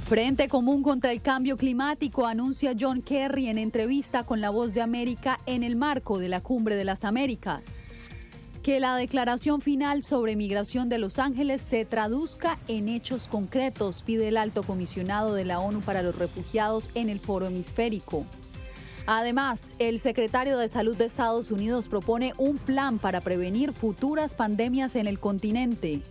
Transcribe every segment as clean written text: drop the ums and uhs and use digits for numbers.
Frente Común contra el Cambio Climático, anuncia John Kerry en entrevista con La Voz de América en el marco de la Cumbre de las Américas. Que la declaración final sobre migración de Los Ángeles se traduzca en hechos concretos, pide el alto comisionado de la ONU para los Refugiados en el Foro Hemisférico. Además, el secretario de Salud de Estados Unidos propone un plan para prevenir futuras pandemias en el continente.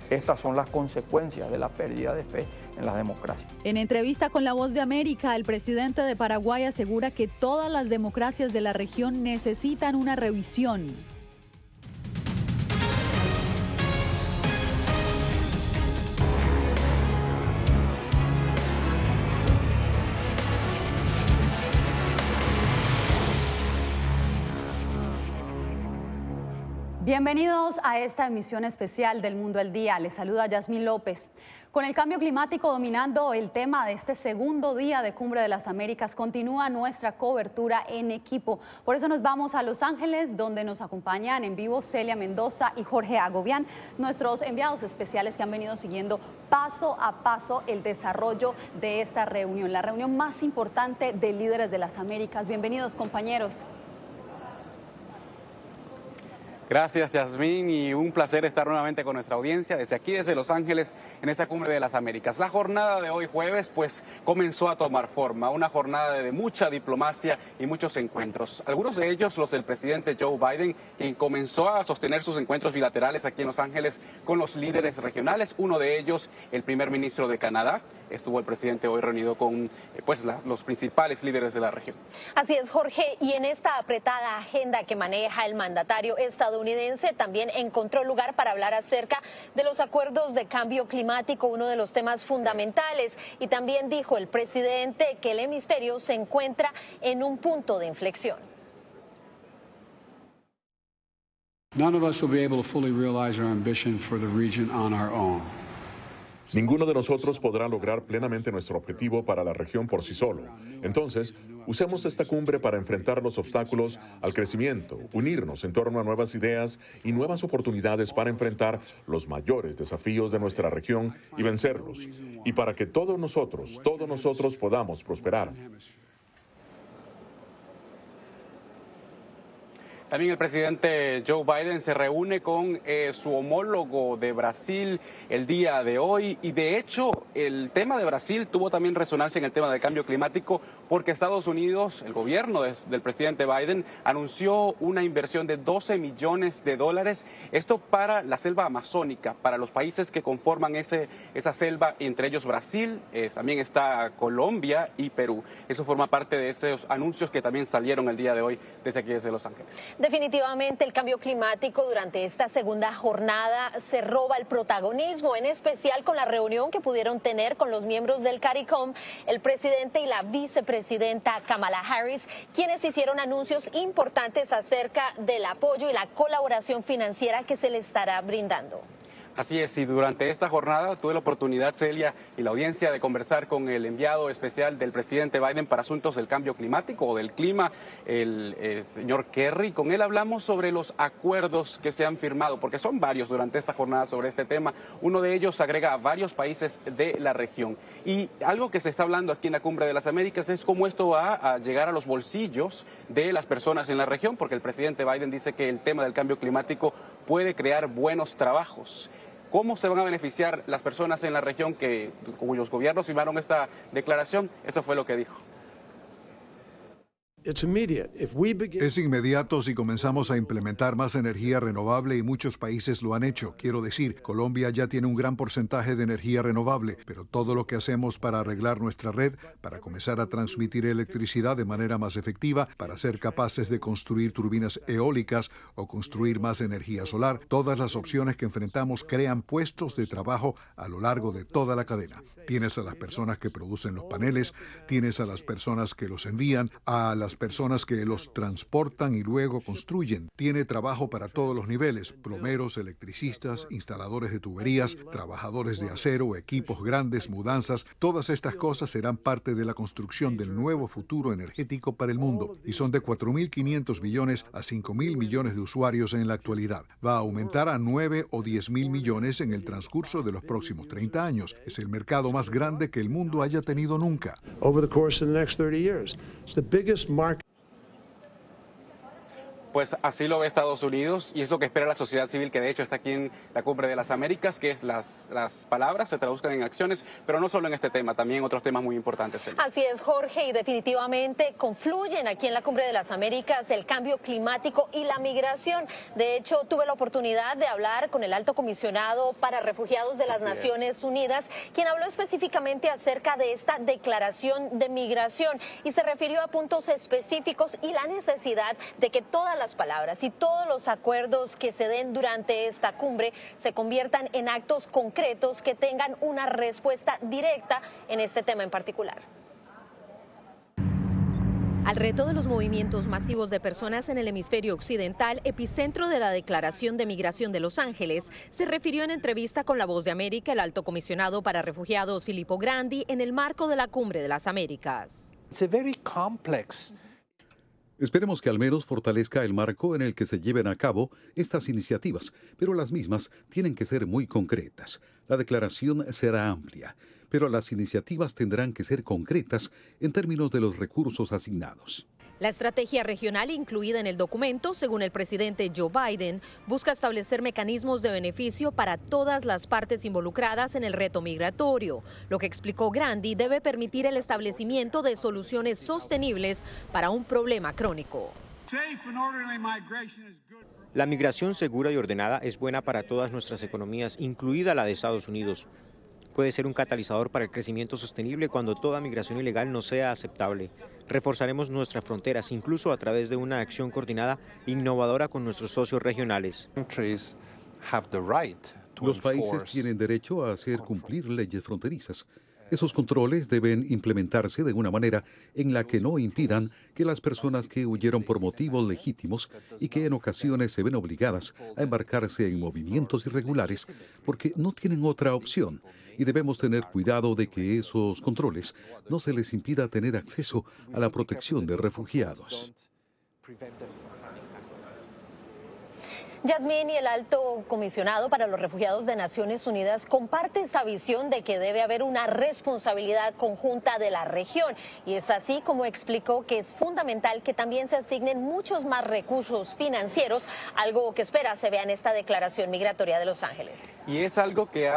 Estas son las consecuencias de la pérdida de fe en la democracia. En entrevista con La Voz de América, el presidente de Paraguay asegura que todas las democracias de la región necesitan una revisión. Bienvenidos a esta emisión especial del Mundo al Día. Les saluda Yasmín López. Con el cambio climático dominando el tema de este segundo día de Cumbre de las Américas, continúa nuestra cobertura en equipo. Por eso nos vamos a Los Ángeles, donde nos acompañan en vivo Celia Mendoza y Jorge Agobián, nuestros enviados especiales que han venido siguiendo paso a paso el desarrollo de esta reunión, la reunión más importante de líderes de las Américas. Bienvenidos, compañeros. Gracias, Yasmín, y un placer estar nuevamente con nuestra audiencia desde aquí, desde Los Ángeles, en esta Cumbre de las Américas. La jornada de hoy jueves, pues, comenzó a tomar forma, una jornada de mucha diplomacia y muchos encuentros. Algunos de ellos los del presidente Joe Biden, quien comenzó a sostener sus encuentros bilaterales aquí en Los Ángeles con los líderes regionales. Uno de ellos, el primer ministro de Canadá. Estuvo el presidente hoy reunido con los principales líderes de la región. Así es, Jorge, y en esta apretada agenda que maneja el mandatario estadounidense también encontró lugar para hablar acerca de los acuerdos de cambio climático, uno de los temas fundamentales, y también dijo el presidente que el hemisferio se encuentra en un punto de inflexión. None of us will be able to fully realize our ambition for the region on our own. Ninguno de nosotros podrá lograr plenamente nuestro objetivo para la región por sí solo. Entonces, usemos esta cumbre para enfrentar los obstáculos al crecimiento, unirnos en torno a nuevas ideas y nuevas oportunidades para enfrentar los mayores desafíos de nuestra región y vencerlos, y para que todos nosotros podamos prosperar. También el presidente Joe Biden se reúne con su homólogo de Brasil el día de hoy, y de hecho el tema de Brasil tuvo también resonancia en el tema del cambio climático, porque Estados Unidos, el gobierno del presidente Biden, anunció una inversión de $12 millones, esto para la selva amazónica, para los países que conforman esa selva, entre ellos Brasil, también está Colombia y Perú. Eso forma parte de esos anuncios que también salieron el día de hoy desde aquí, desde Los Ángeles. Definitivamente el cambio climático durante esta segunda jornada se roba el protagonismo, en especial con la reunión que pudieron tener con los miembros del CARICOM, el presidente y la vicepresidenta Kamala Harris, quienes hicieron anuncios importantes acerca del apoyo y la colaboración financiera que se les estará brindando. Así es, y durante esta jornada tuve la oportunidad, Celia, y la audiencia, de conversar con el enviado especial del presidente Biden para asuntos del cambio climático o del clima, el señor Kerry. Con él hablamos sobre los acuerdos que se han firmado, porque son varios durante esta jornada sobre este tema. Uno de ellos agrega a varios países de la región. Y algo que se está hablando aquí en la Cumbre de las Américas es cómo esto va a llegar a los bolsillos de las personas en la región, porque el presidente Biden dice que el tema del cambio climático puede crear buenos trabajos. ¿Cómo se van a beneficiar las personas en la región cuyos gobiernos firmaron esta declaración? Eso fue lo que dijo. Es inmediato si comenzamos a implementar más energía renovable, y muchos países lo han hecho. Quiero decir, Colombia ya tiene un gran porcentaje de energía renovable, pero todo lo que hacemos para arreglar nuestra red, para comenzar a transmitir electricidad de manera más efectiva, para ser capaces de construir turbinas eólicas o construir más energía solar, todas las opciones que enfrentamos crean puestos de trabajo a lo largo de toda la cadena. Tienes a las personas que producen los paneles, tienes a las personas que los envían, a las personas que los transportan y luego construyen. Tiene trabajo para todos los niveles: plomeros, electricistas, instaladores de tuberías, trabajadores de acero, equipos grandes, mudanzas. Todas estas cosas serán parte de la construcción del nuevo futuro energético para el mundo, y son de 4.500 billones a 5.000 millones de usuarios en la actualidad. Va a aumentar a 9 o 10.000 millones en el transcurso de los próximos 30 años. Es el mercado más grande que el mundo haya tenido nunca. Pues así lo ve Estados Unidos y es lo que espera la sociedad civil, que de hecho está aquí en la Cumbre de las Américas, que es las palabras se traduzcan en acciones, pero no solo en este tema, también en otros temas muy importantes. Así es, Jorge, y definitivamente confluyen aquí en la Cumbre de las Américas el cambio climático y la migración. De hecho, tuve la oportunidad de hablar con el alto comisionado para refugiados de las Naciones Unidas, quien habló específicamente acerca de esta declaración de migración y se refirió a puntos específicos y la necesidad de que todas las palabras y todos los acuerdos que se den durante esta cumbre se conviertan en actos concretos que tengan una respuesta directa en este tema en particular. Al reto de los movimientos masivos de personas en el hemisferio occidental, epicentro de la Declaración de Migración de Los Ángeles, se refirió en entrevista con La Voz de América el alto comisionado para refugiados Filippo Grandi en el marco de la Cumbre de las Américas. Esperemos que al menos fortalezca el marco en el que se lleven a cabo estas iniciativas, pero las mismas tienen que ser muy concretas. La declaración será amplia, pero las iniciativas tendrán que ser concretas en términos de los recursos asignados. La estrategia regional incluida en el documento, según el presidente Joe Biden, busca establecer mecanismos de beneficio para todas las partes involucradas en el reto migratorio. Lo que explicó Grandi debe permitir el establecimiento de soluciones sostenibles para un problema crónico. La migración segura y ordenada es buena para todas nuestras economías, incluida la de Estados Unidos. Puede ser un catalizador para el crecimiento sostenible cuando toda migración ilegal no sea aceptable. Reforzaremos nuestras fronteras, incluso a través de una acción coordinada e innovadora con nuestros socios regionales. Los países tienen derecho a hacer cumplir leyes fronterizas. Esos controles deben implementarse de una manera en la que no impidan que las personas que huyeron por motivos legítimos y que en ocasiones se ven obligadas a embarcarse en movimientos irregulares porque no tienen otra opción. Y debemos tener cuidado de que esos controles no se les impida tener acceso a la protección de refugiados. Yasmín, y el alto comisionado para los refugiados de Naciones Unidas comparte esta visión de que debe haber una responsabilidad conjunta de la región. Y es así como explicó que es fundamental que también se asignen muchos más recursos financieros, algo que espera se vea en esta declaración migratoria de Los Ángeles. Y es algo que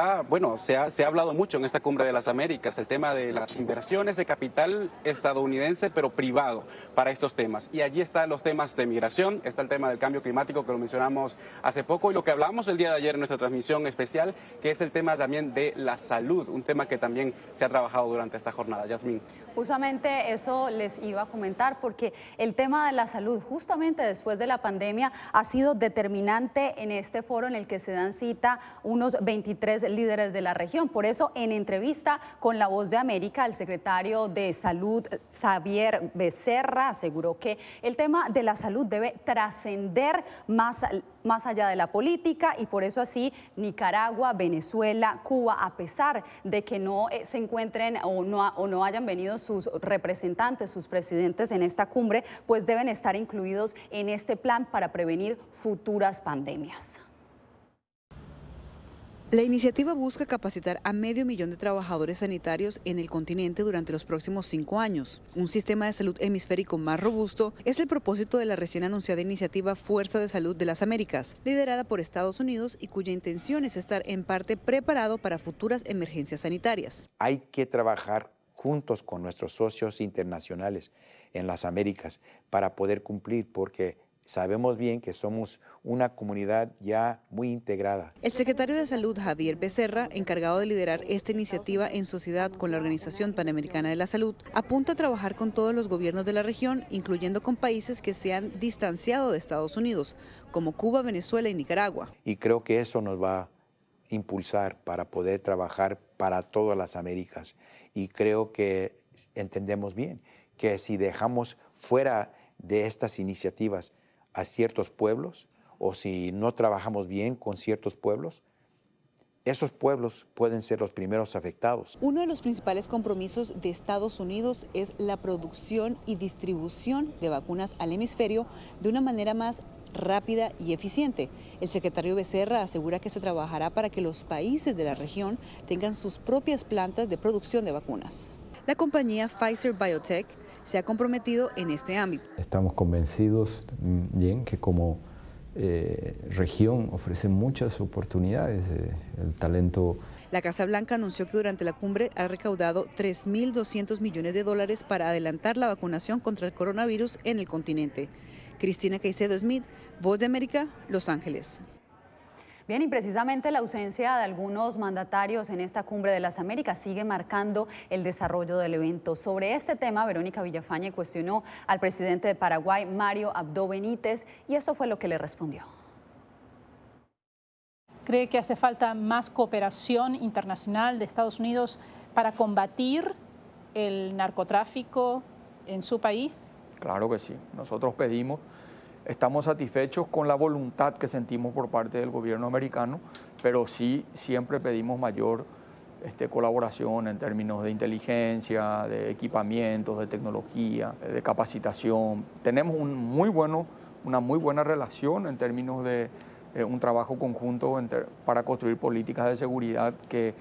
se ha hablado mucho en esta Cumbre de las Américas, el tema de las inversiones de capital estadounidense, pero privado, para estos temas. Y allí están los temas de migración, está el tema del cambio climático, que lo mencionamos hace poco, y lo que hablamos el día de ayer en nuestra transmisión especial, que es el tema también de la salud, un tema que también se ha trabajado durante esta jornada. Yasmín. Justamente eso les iba a comentar, porque el tema de la salud, justamente después de la pandemia, ha sido determinante en este foro en el que se dan cita unos 23 líderes de la región. Por eso, en entrevista con La Voz de América, el secretario de Salud, Xavier Becerra, aseguró que el tema de la salud debe trascender más allá de la política, y por eso así Nicaragua, Venezuela, Cuba, a pesar de que no se encuentren o no hayan venido sus representantes, sus presidentes en esta cumbre, pues deben estar incluidos en este plan para prevenir futuras pandemias. La iniciativa busca capacitar a 500.000 de trabajadores sanitarios en el continente durante los próximos 5 años. Un sistema de salud hemisférico más robusto es el propósito de la recién anunciada iniciativa Fuerza de Salud de las Américas, liderada por Estados Unidos y cuya intención es estar en parte preparado para futuras emergencias sanitarias. Hay que trabajar juntos con nuestros socios internacionales en las Américas para poder cumplir, porque sabemos bien que somos una comunidad ya muy integrada. El secretario de Salud, Xavier Becerra, encargado de liderar esta iniciativa en sociedad con la Organización Panamericana de la Salud, apunta a trabajar con todos los gobiernos de la región, incluyendo con países que se han distanciado de Estados Unidos, como Cuba, Venezuela y Nicaragua. Y creo que eso nos va a impulsar para poder trabajar para todas las Américas. Y creo que entendemos bien que si dejamos fuera de estas iniciativas a ciertos pueblos, o si no trabajamos bien con ciertos pueblos, esos pueblos pueden ser los primeros afectados. Uno de los principales compromisos de Estados Unidos es la producción y distribución de vacunas al hemisferio de una manera más rápida y eficiente. El secretario Becerra asegura que se trabajará para que los países de la región tengan sus propias plantas de producción de vacunas. La compañía Pfizer BioNTech se ha comprometido en este ámbito. Estamos convencidos bien que como región ofrece muchas oportunidades, el talento. La Casa Blanca anunció que durante la cumbre ha recaudado $3.200 millones para adelantar la vacunación contra el coronavirus en el continente. Cristina Caicedo Smith, Voz de América, Los Ángeles. Bien, y precisamente la ausencia de algunos mandatarios en esta Cumbre de las Américas sigue marcando el desarrollo del evento. Sobre este tema, Verónica Villafañe cuestionó al presidente de Paraguay, Mario Abdo Benítez, y esto fue lo que le respondió. ¿Cree que hace falta más cooperación internacional de Estados Unidos para combatir el narcotráfico en su país? Claro que sí. Nosotros estamos satisfechos con la voluntad que sentimos por parte del gobierno americano, pero sí siempre pedimos mayor colaboración en términos de inteligencia, de equipamientos, de tecnología, de capacitación. Tenemos una muy buena relación en términos de un trabajo conjunto para construir políticas de seguridad que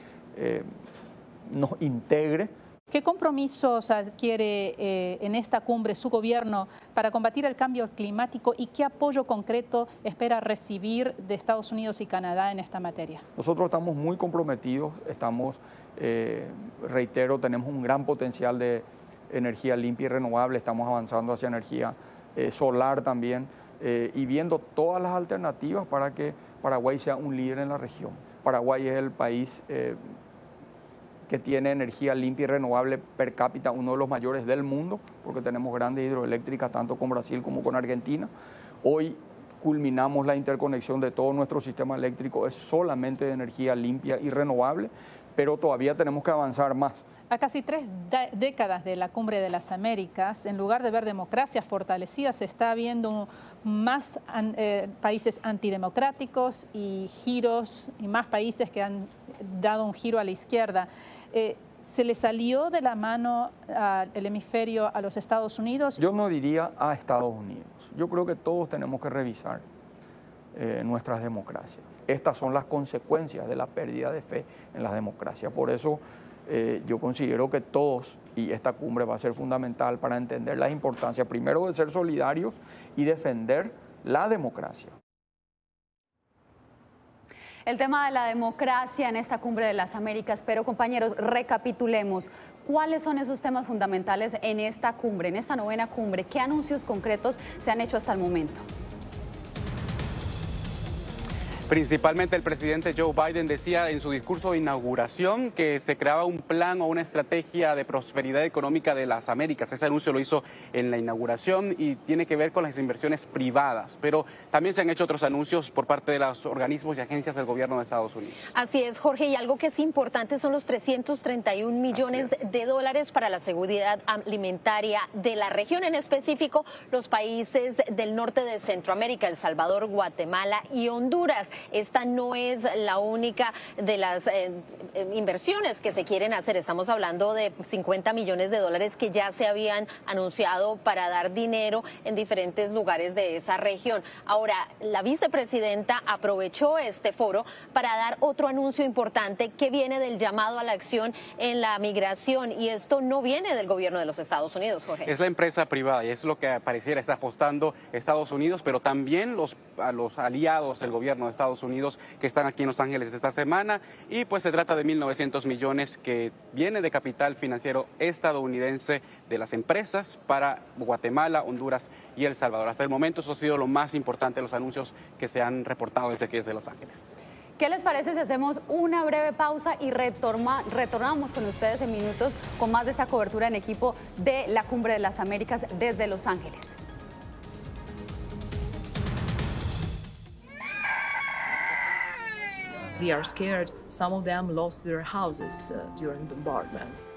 nos integre. ¿Qué compromisos adquiere en esta cumbre su gobierno para combatir el cambio climático y qué apoyo concreto espera recibir de Estados Unidos y Canadá en esta materia? Nosotros estamos muy comprometidos, reitero, tenemos un gran potencial de energía limpia y renovable, estamos avanzando hacia energía solar también y viendo todas las alternativas para que Paraguay sea un líder en la región. Paraguay es el país que tiene energía limpia y renovable per cápita, uno de los mayores del mundo, porque tenemos grandes hidroeléctricas tanto con Brasil como con Argentina. Hoy culminamos la interconexión de todo nuestro sistema eléctrico, es solamente de energía limpia y renovable, pero todavía tenemos que avanzar más. A casi 3 décadas de la Cumbre de las Américas, en lugar de ver democracias fortalecidas, se está viendo más países antidemocráticos y más países que han dado un giro a la izquierda. ¿Se le salió de la mano el hemisferio a los Estados Unidos? Yo no diría a Estados Unidos. Yo creo que todos tenemos que revisar nuestras democracias. Estas son las consecuencias de la pérdida de fe en las democracias. Por eso yo considero que todos, y esta cumbre va a ser fundamental para entender la importancia, primero, de ser solidarios y defender la democracia. El tema de la democracia en esta Cumbre de las Américas, pero compañeros, recapitulemos. ¿Cuáles son esos temas fundamentales en esta cumbre, en esta 9ª cumbre? ¿Qué anuncios concretos se han hecho hasta el momento? Principalmente el presidente Joe Biden decía en su discurso de inauguración que se creaba un plan o una estrategia de prosperidad económica de las Américas. Ese anuncio lo hizo en la inauguración y tiene que ver con las inversiones privadas. Pero también se han hecho otros anuncios por parte de los organismos y agencias del gobierno de Estados Unidos. Así es, Jorge, y algo que es importante son los 331 millones de dólares para la seguridad alimentaria de la región, en específico los países del norte de Centroamérica, El Salvador, Guatemala y Honduras. Esta no es la única de las inversiones que se quieren hacer. Estamos hablando de 50 millones de dólares que ya se habían anunciado para dar dinero en diferentes lugares de esa región. Ahora, la vicepresidenta aprovechó este foro para dar otro anuncio importante que viene del llamado a la acción en la migración, y esto no viene del gobierno de los Estados Unidos, Jorge. Es la empresa privada y es lo que pareciera está apostando Estados Unidos, pero también los aliados del gobierno de Estados Unidos que están aquí en Los Ángeles esta semana, y pues se trata de 1.900 millones que viene de capital financiero estadounidense de las empresas para Guatemala, Honduras y El Salvador. Hasta el momento eso ha sido lo más importante de los anuncios que se han reportado desde aquí, desde Los Ángeles. ¿Qué les parece si hacemos una breve pausa y retornamos con ustedes en minutos con más de esta cobertura en equipo de la Cumbre de las Américas desde Los Ángeles? They are scared. Some of them lost their houses during bombardments.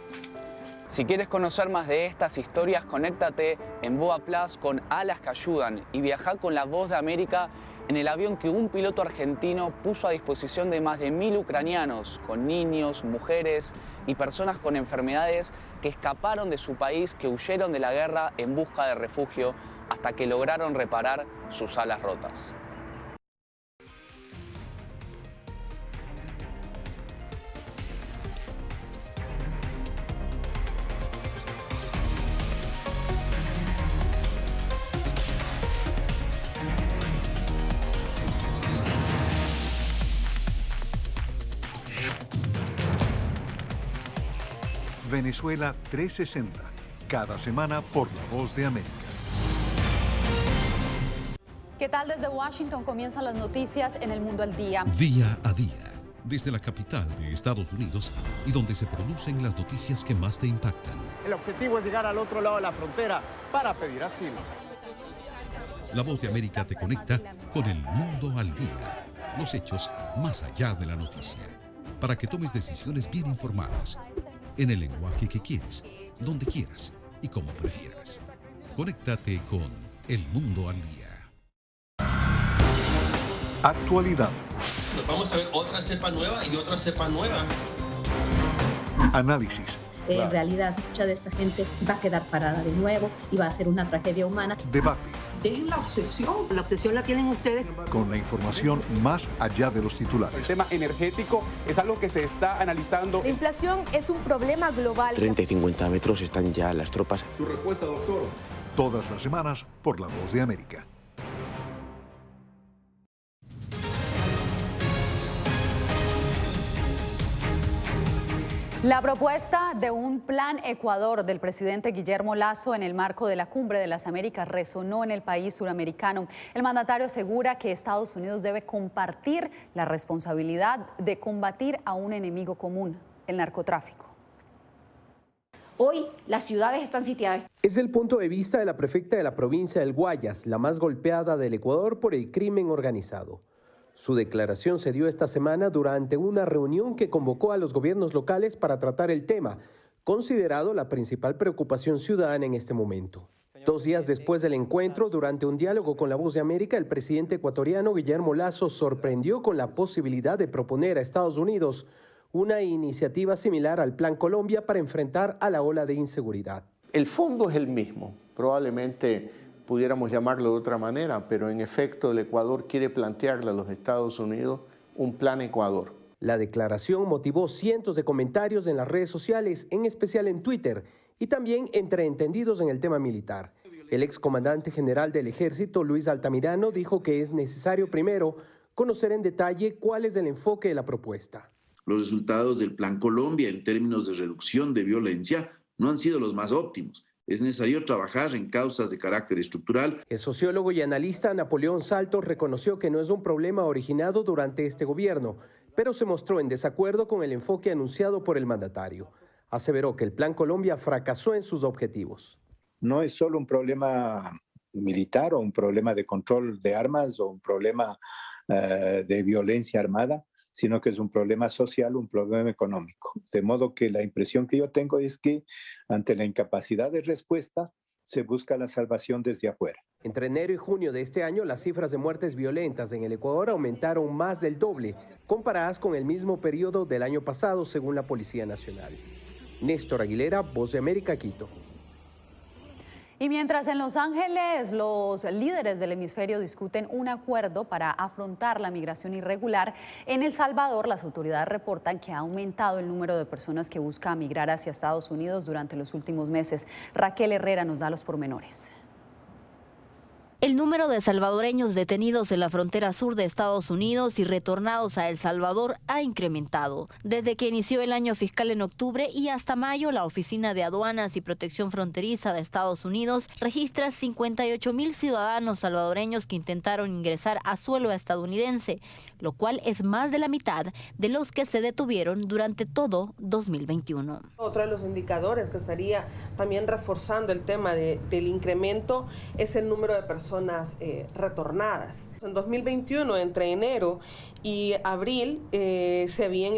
Si quieres conocer más de estas historias, conéctate en Boa Plus con Alas que Ayudan y viaja con la Voz de América en el avión que un piloto argentino puso a disposición de más de 1000 ucranianos, con niños, mujeres y personas con enfermedades que escaparon de su país, que huyeron de la guerra en busca de refugio hasta que lograron reparar sus alas rotas. Venezuela 360, cada semana por La Voz de América. ¿Qué tal? Desde Washington comienzan las noticias en El Mundo al Día. Día a día, desde la capital de Estados Unidos y donde se producen las noticias que más te impactan. El objetivo es llegar al otro lado de la frontera para pedir asilo. La Voz de América te conecta con El Mundo al Día, los hechos más allá de la noticia, para que tomes decisiones bien informadas, en el lenguaje que quieres, donde quieras y como prefieras. Conéctate con El Mundo al Día. Actualidad. Nos vamos a ver otra cepa nueva y otra cepa nueva. Análisis. En realidad, mucha de esta gente va a quedar parada de nuevo y va a ser una tragedia humana. Debate. Dejen la obsesión la tienen ustedes. Con la información más allá de los titulares. El tema energético es algo que se está analizando. La inflación es un problema global. 30 y 50 metros están ya las tropas. Su respuesta, doctor. Todas las semanas por La Voz de América. La propuesta de un plan Ecuador del presidente Guillermo Lasso en el marco de la Cumbre de las Américas resonó en el país suramericano. El mandatario asegura que Estados Unidos debe compartir la responsabilidad de combatir a un enemigo común, el narcotráfico. Hoy las ciudades están sitiadas. Es el punto de vista de la prefecta de la provincia del Guayas, la más golpeada del Ecuador por el crimen organizado. Su declaración se dio esta semana durante una reunión que convocó a los gobiernos locales para tratar el tema, considerado la principal preocupación ciudadana en este momento. 2 días después del encuentro, durante un diálogo con La Voz de América, el presidente ecuatoriano Guillermo Lasso sorprendió con la posibilidad de proponer a Estados Unidos una iniciativa similar al Plan Colombia para enfrentar a la ola de inseguridad. El fondo es el mismo, probablemente pudiéramos llamarlo de otra manera, pero en efecto el Ecuador quiere plantearle a los Estados Unidos un plan Ecuador. La declaración motivó cientos de comentarios en las redes sociales, en especial en Twitter, y también entre entendidos en el tema militar. El excomandante general del Ejército, Luis Altamirano, dijo que es necesario primero conocer en detalle cuál es el enfoque de la propuesta. Los resultados del Plan Colombia en términos de reducción de violencia no han sido los más óptimos. Es necesario trabajar en causas de carácter estructural. El sociólogo y analista Napoleón Saltos reconoció que no es un problema originado durante este gobierno, pero se mostró en desacuerdo con el enfoque anunciado por el mandatario. Aseveró que el Plan Colombia fracasó en sus objetivos. No es solo un problema militar o un problema de control de armas o un problema de violencia armada, sino que es un problema social, un problema económico. De modo que la impresión que yo tengo es que ante la incapacidad de respuesta se busca la salvación desde afuera. Entre enero y junio de este año, las cifras de muertes violentas en el Ecuador aumentaron más del doble, comparadas con el mismo periodo del año pasado, según la Policía Nacional. Néstor Aguilera, Voz de América, Quito. Y mientras en Los Ángeles los líderes del hemisferio discuten un acuerdo para afrontar la migración irregular, en El Salvador las autoridades reportan que ha aumentado el número de personas que buscan migrar hacia Estados Unidos durante los últimos meses. Raquel Herrera nos da los pormenores. El número de salvadoreños detenidos en la frontera sur de Estados Unidos y retornados a El Salvador ha incrementado. Desde que inició el año fiscal en octubre y hasta mayo, la Oficina de Aduanas y Protección Fronteriza de Estados Unidos registra 58,000 ciudadanos salvadoreños que intentaron ingresar a suelo estadounidense, lo cual es más de la mitad de los que se detuvieron durante todo 2021. Otro de los indicadores que estaría también reforzando el tema del incremento es el número de personas personas retornadas. En 2021, entre enero y abril, se habían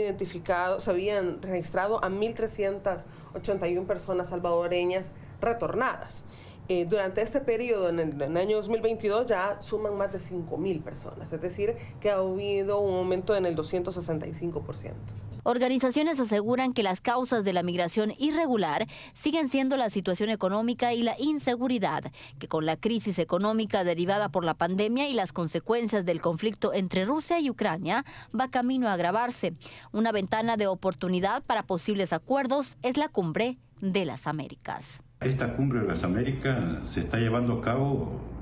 registrado a 1.381 personas salvadoreñas retornadas. Durante este periodo, en el año 2022, ya suman más de 5.000 personas, es decir, que ha habido un aumento en el 265%. Organizaciones aseguran que las causas de la migración irregular siguen siendo la situación económica y la inseguridad, que con la crisis económica derivada por la pandemia y las consecuencias del conflicto entre Rusia y Ucrania va camino a agravarse. Una ventana de oportunidad para posibles acuerdos es la Cumbre de las Américas. Esta Cumbre de las Américas se está llevando a cabo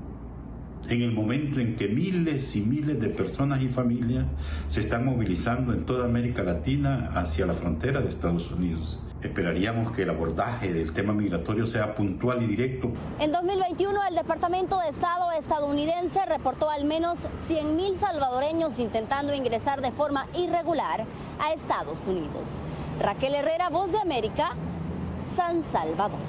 en el momento en que miles y miles de personas y familias se están movilizando en toda América Latina hacia la frontera de Estados Unidos. Esperaríamos que el abordaje del tema migratorio sea puntual y directo. En 2021, el Departamento de Estado estadounidense reportó al menos 100.000 salvadoreños intentando ingresar de forma irregular a Estados Unidos. Raquel Herrera, Voz de América, San Salvador.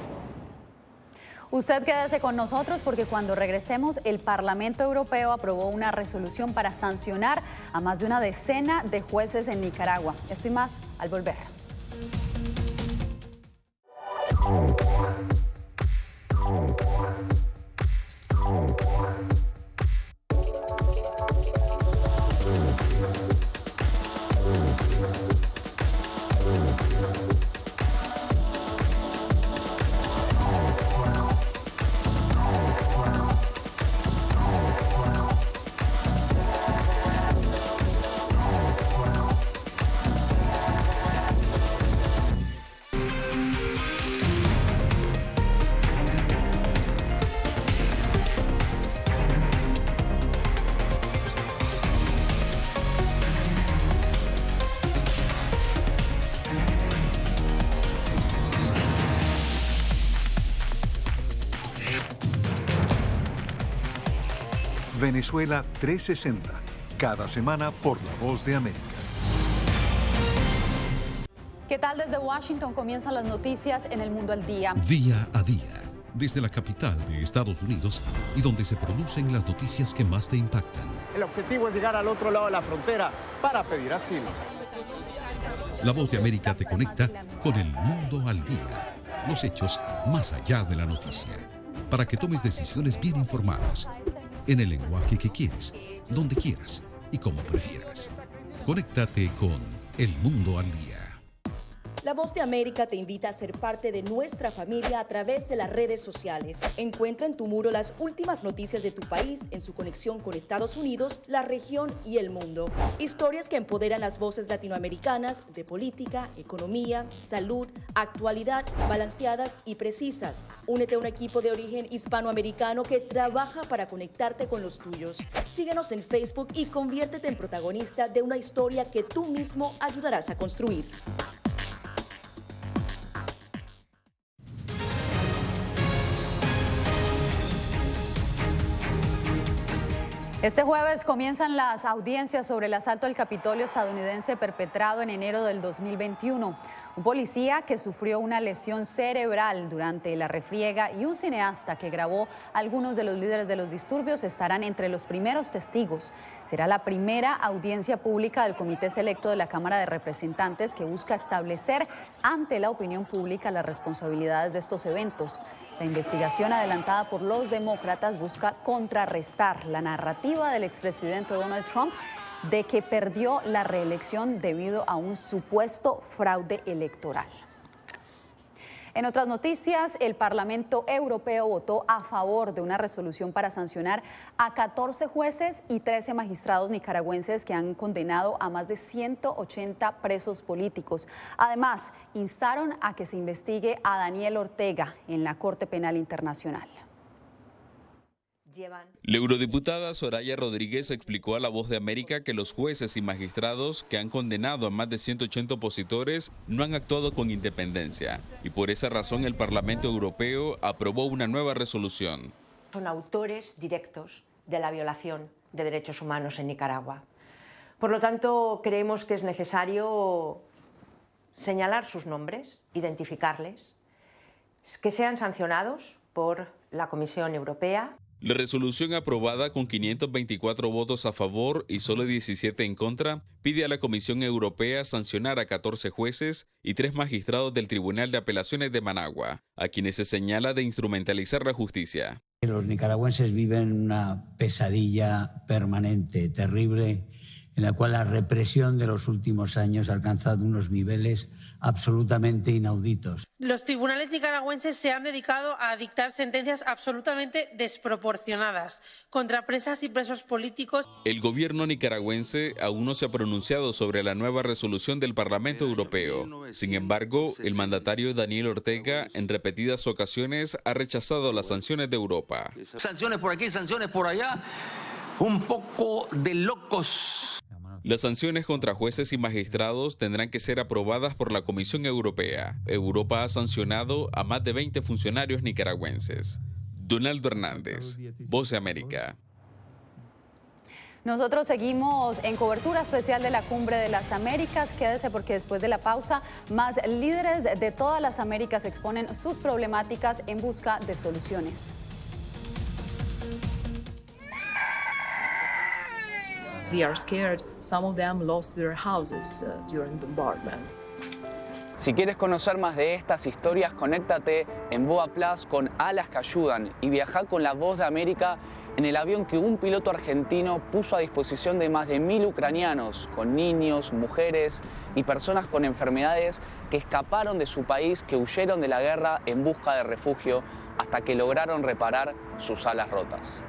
Usted quédese con nosotros porque cuando regresemos el Parlamento Europeo aprobó una resolución para sancionar a más de una decena de jueces en Nicaragua. Esto y más al volver. Venezuela 360, cada semana por La Voz de América. ¿Qué tal? Desde Washington comienzan las noticias en El Mundo al Día. Día a día, desde la capital de Estados Unidos y donde se producen las noticias que más te impactan. El objetivo es llegar al otro lado de la frontera para pedir asilo. La Voz de América te conecta con El Mundo al Día, los hechos más allá de la noticia, para que tomes decisiones bien informadas, en el lenguaje que quieres, donde quieras y como prefieras. Conéctate con El Mundo al Día. La Voz de América te invita a ser parte de nuestra familia a través de las redes sociales. Encuentra en tu muro las últimas noticias de tu país en su conexión con Estados Unidos, la región y el mundo. Historias que empoderan las voces latinoamericanas de política, economía, salud, actualidad, balanceadas y precisas. Únete a un equipo de origen hispanoamericano que trabaja para conectarte con los tuyos. Síguenos en Facebook y conviértete en protagonista de una historia que tú mismo ayudarás a construir. Este jueves comienzan las audiencias sobre el asalto al Capitolio estadounidense perpetrado en enero del 2021. Un policía que sufrió una lesión cerebral durante la refriega y un cineasta que grabó a algunos de los líderes de los disturbios estarán entre los primeros testigos. Será la primera audiencia pública del Comité Selecto de la Cámara de Representantes que busca establecer ante la opinión pública las responsabilidades de estos eventos. La investigación adelantada por los demócratas busca contrarrestar la narrativa del expresidente Donald Trump de que perdió la reelección debido a un supuesto fraude electoral. En otras noticias, el Parlamento Europeo votó a favor de una resolución para sancionar a 14 jueces y 13 magistrados nicaragüenses que han condenado a más de 180 presos políticos. Además, instaron a que se investigue a Daniel Ortega en la Corte Penal Internacional. La eurodiputada Soraya Rodríguez explicó a La Voz de América que los jueces y magistrados que han condenado a más de 180 opositores no han actuado con independencia y por esa razón el Parlamento Europeo aprobó una nueva resolución. Son autores directos de la violación de derechos humanos en Nicaragua. Por lo tanto, creemos que es necesario señalar sus nombres, identificarles, que sean sancionados por la Comisión Europea. La resolución aprobada con 524 votos a favor y solo 17 en contra pide a la Comisión Europea sancionar a 14 jueces y 3 magistrados del Tribunal de Apelaciones de Managua, a quienes se señala de instrumentalizar la justicia. Los nicaragüenses viven una pesadilla permanente, terrible, en la cual la represión de los últimos años ha alcanzado unos niveles absolutamente inauditos. Los tribunales nicaragüenses se han dedicado a dictar sentencias absolutamente desproporcionadas contra presas y presos políticos. El gobierno nicaragüense aún no se ha pronunciado sobre la nueva resolución del Parlamento Europeo. Sin embargo, el mandatario Daniel Ortega en repetidas ocasiones ha rechazado las sanciones de Europa. Sanciones por aquí, sanciones por allá, un poco de locos. Las sanciones contra jueces y magistrados tendrán que ser aprobadas por la Comisión Europea. Europa ha sancionado a más de 20 funcionarios nicaragüenses. Donaldo Hernández, Voz de América. Nosotros seguimos en cobertura especial de la Cumbre de las Américas. Quédese porque después de la pausa, más líderes de todas las Américas exponen sus problemáticas en busca de soluciones. They are scared. Some of them lost their houses during bombardments. Si quieres conocer más de estas historias, conéctate en Boa Plus con Alas que Ayudan y viaja con la Voz de América en el avión que un piloto argentino puso a disposición de más de 1000 ucranianos, con niños, mujeres y personas con enfermedades que escaparon de su país, que huyeron de la guerra en busca de refugio hasta que lograron reparar sus alas rotas.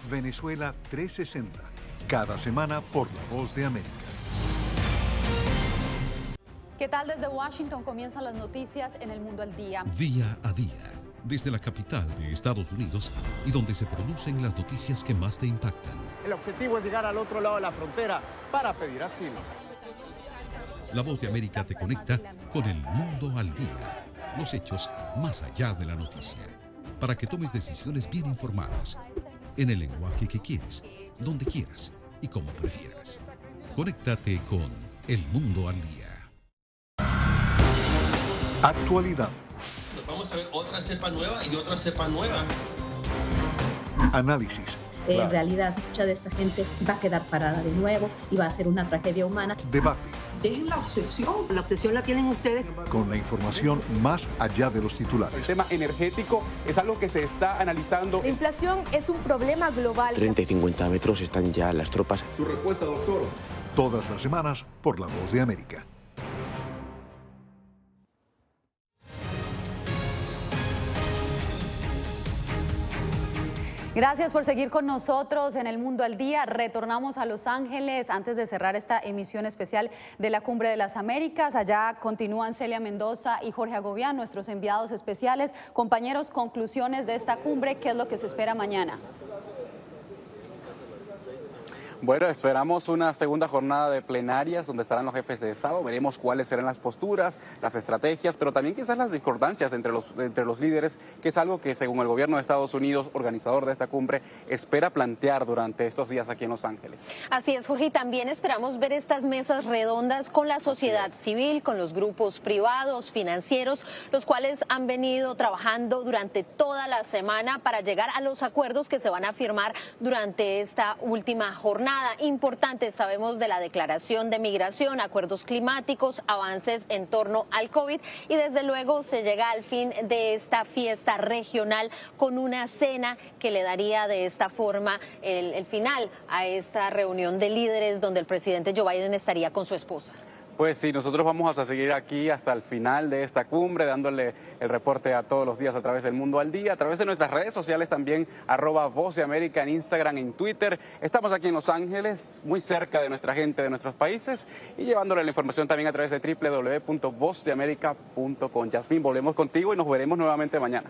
Venezuela 360, cada semana por La Voz de América. ¿Qué tal? Desde Washington comienzan las noticias en El Mundo al Día. Día a día, desde la capital de Estados Unidos y donde se producen las noticias que más te impactan. El objetivo es llegar al otro lado de la frontera para pedir asilo. La Voz de América te conecta con El Mundo al Día, los hechos más allá de la noticia, para que tomes decisiones bien informadas, en el lenguaje que quieres, donde quieras y como prefieras. Conéctate con El Mundo al Día. Actualidad. Vamos a ver otra cepa nueva y otra cepa nueva. Análisis. En realidad, mucha de esta gente va a quedar parada de nuevo y va a ser una tragedia humana. Debate. Dejen la obsesión. La obsesión la tienen ustedes. Con la información más allá de los titulares. El tema energético es algo que se está analizando. La inflación es un problema global. 30 y 50 metros están ya las tropas. Su respuesta, doctor. Todas las semanas por La Voz de América. Gracias por seguir con nosotros en El Mundo al Día. Retornamos a Los Ángeles antes de cerrar esta emisión especial de la Cumbre de las Américas. Allá continúan Celia Mendoza y Jorge Agobián, nuestros enviados especiales. Compañeros, conclusiones de esta cumbre, ¿qué es lo que se espera mañana? Bueno, esperamos una segunda jornada de plenarias donde estarán los jefes de Estado. Veremos cuáles serán las posturas, las estrategias, pero también quizás las discordancias entre los líderes, que es algo que según el gobierno de Estados Unidos, organizador de esta cumbre, espera plantear durante estos días aquí en Los Ángeles. Así es, Jorge, y también esperamos ver estas mesas redondas con la sociedad civil, con los grupos privados, financieros, los cuales han venido trabajando durante toda la semana para llegar a los acuerdos que se van a firmar durante esta última jornada. Importante, sabemos de la declaración de migración, acuerdos climáticos, avances en torno al COVID y desde luego se llega al fin de esta fiesta regional con una cena que le daría de esta forma el final a esta reunión de líderes donde el presidente Joe Biden estaría con su esposa. Pues sí, nosotros vamos a seguir aquí hasta el final de esta cumbre, dándole el reporte a todos los días a través del Mundo al Día, a través de nuestras redes sociales también, @Voz de América en Instagram, en Twitter. Estamos aquí en Los Ángeles, muy cerca de nuestra gente, de nuestros países, y llevándole la información también a través de www.vozdeamerica.com. Yasmín, volvemos contigo y nos veremos nuevamente mañana.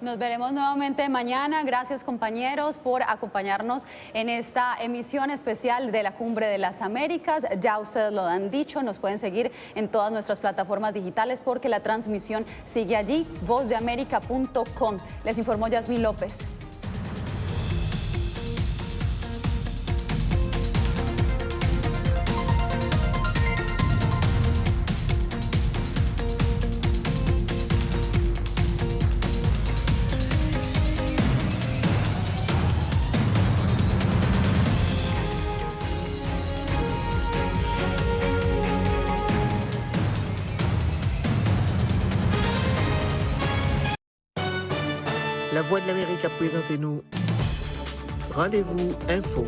Nos veremos nuevamente mañana. Gracias, compañeros, por acompañarnos en esta emisión especial de la Cumbre de las Américas. Ya ustedes lo han dicho, nos pueden seguir en todas nuestras plataformas digitales porque la transmisión sigue allí, vozdeamerica.com. Les informó Yasmín López. La Voix de l'Amérique a présenté nous Rendez-vous Info.